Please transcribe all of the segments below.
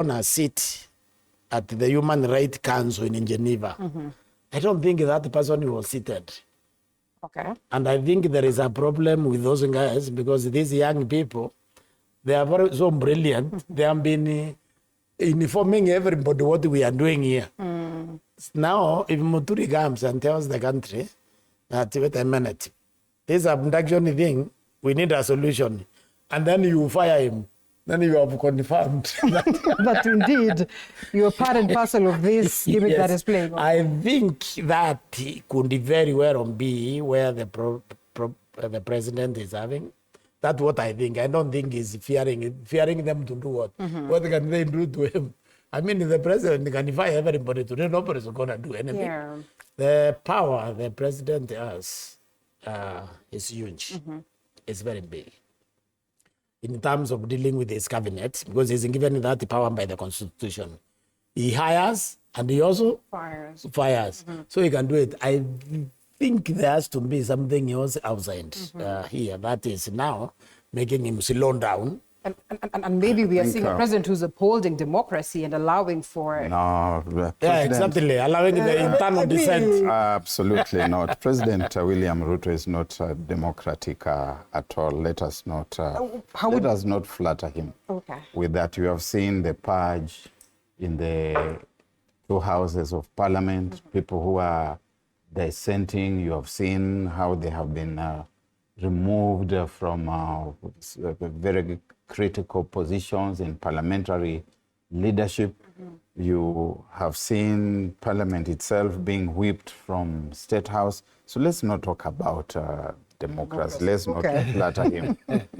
on a seat at the Human Rights Council in Geneva. I don't think that person was seated. Okay. And I think there is a problem with those guys because these young people, they are so brilliant. They have been informing everybody what we are doing here. Now, if Muturi comes and tells the country that, wait a minute, this abduction thing, we need a solution. And then you fire him. Then you have confirmed that indeed you are part and parcel of this gimmick that is playing on. I think that could very well be where the president is having. That's what I think. I don't think he's fearing them to do what? What can they do to him? I mean, the president can fire everybody today. Nobody's going to do anything. Yeah. The power the president has is huge. It's very big. In terms of dealing with his cabinet, because he's given that power by the Constitution. He hires and he also fires. So he can do it. I think there has to be something else outside here that is now making him slow down. And maybe we are seeing a president who's upholding democracy and allowing for... No, yeah, exactly. Allowing the internal dissent. Absolutely not. President William Ruto is not democratic at all. Let us not flatter him with that. You have seen the purge in the two houses of parliament, people who are dissenting. You have seen how they have been removed from very critical positions in parliamentary leadership. You have seen Parliament itself being whipped from State House. So let's not talk about democracy. Let's not flatter him.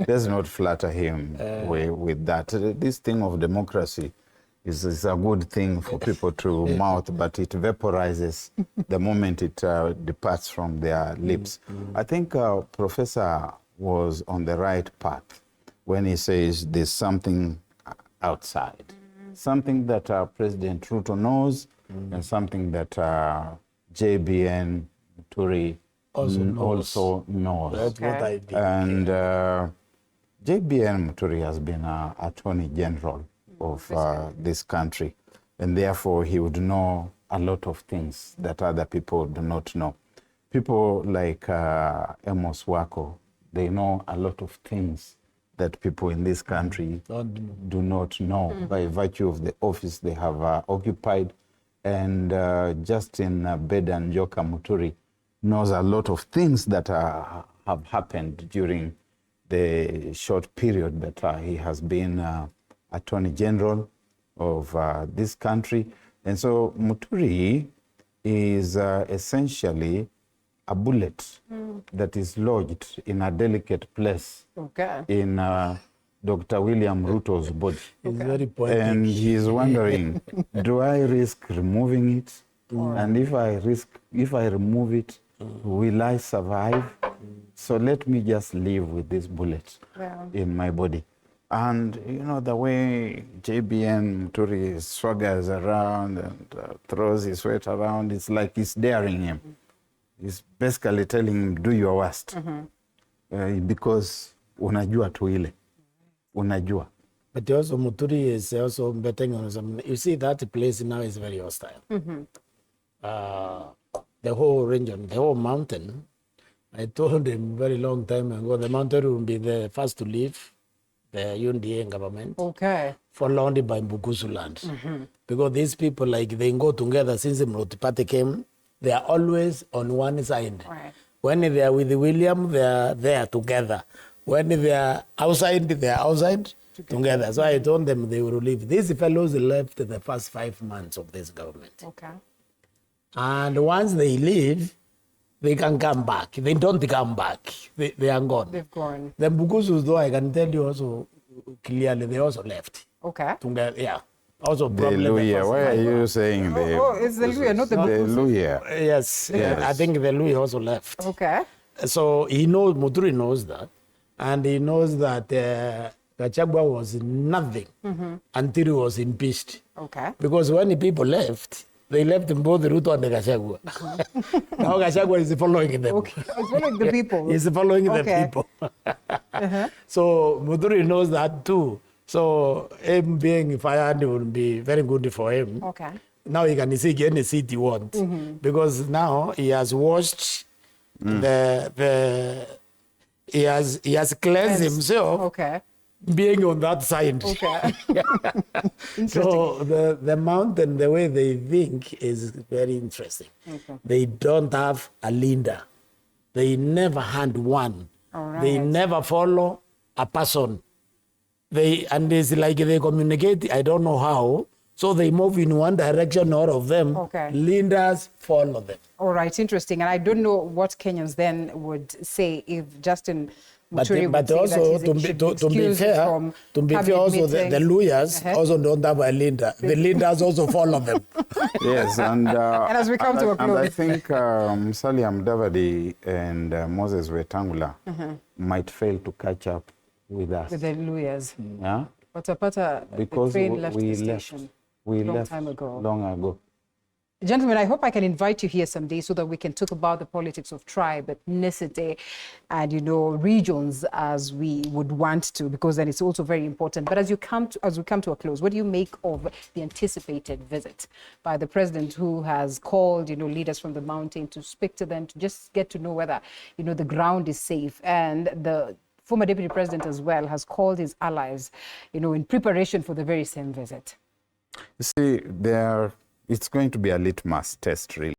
Let's not flatter him with that. This thing of democracy is a good thing for people to mouth, but it vaporizes the moment it departs from their lips. I think Professor was on the right path when he says there's something outside, something that President Ruto knows, and something that JBN Muturi also knows. That's what I think. And JBN Muturi has been Attorney General of this country, and therefore he would know a lot of things that other people do not know. People like Amos Wako, they know a lot of things that people in this country do not know by virtue of the office they have occupied. And Justin Muturi knows a lot of things that have happened during the short period that he has been Attorney General of this country. And so Muturi is essentially a bullet that is lodged in a delicate place in Dr. William Ruto's body. Very poetic. And he's wondering, do I risk removing it? And if I remove it, will I survive? So let me just live with this bullet in my body. And, you know, the way JBN Muturi swaggers around and throws his weight around, it's like he's daring him. He's basically telling him, do your worst. Because unajua tu ile. Unajua. But also Muturi is also betting on some... You see, that place now is very hostile. The whole region, the whole mountain, I told him very long time ago, the mountain will be the first to leave the UDA government. Followed by Mbukusu land. Because these people, like, they go together since the Mloti Party came. They are always on one side. When they are with William, they are there together. When they are outside together. So I told them they will leave. These fellows left the first 5 months of this government. And once they leave, they can come back. They don't come back. They are gone. They've gone. The Mbukusus, though, I can tell you also clearly, they also left. Together, yeah. Also, the Luhya. Why are you saying the? It's the Luhya, not the Luhya. Yes, I think the Luhya also left. So he knows, Muturi knows that, and he knows that Gachagua was nothing until he was impeached. Because when the people left, they left both Ruto and Gachagua. Now Gachagua is following them. He's following the people. He's following the people. So Muturi knows that too. So him being fired would be very good for him. Okay. Now he can seek any seat he wants because now he has washed he has cleansed himself. Okay. Being on that side. Okay. So the mountain, the way they think is very interesting. Okay. They don't have a leader. They never hand one. Right. They never follow a person. And it's like they communicate, I don't know how. So they move in one direction, all of them. Okay. Leaders follow them. All right, interesting. And I don't know what Kenyans then would say if Justin Muturi But also, to be fair, also the Luhyas also don't have a leader. The leaders also follow them. Yes, and as we come to a close. And I think Musalia Mudavadi and Moses Wetangula might fail to catch up with us. With the Luhyas. Yeah? Because the train left the station long ago. Gentlemen, I hope I can invite you here someday so that we can talk about the politics of tribe, ethnicity, and regions as we would want to, because then it's also very important. But as we come to a close, what do you make of the anticipated visit by the president, who has called leaders from the mountain to speak to them, to just get to know whether the ground is safe, and the former deputy president as well has called his allies, in preparation for the very same visit? You see, it's going to be a litmus test, really.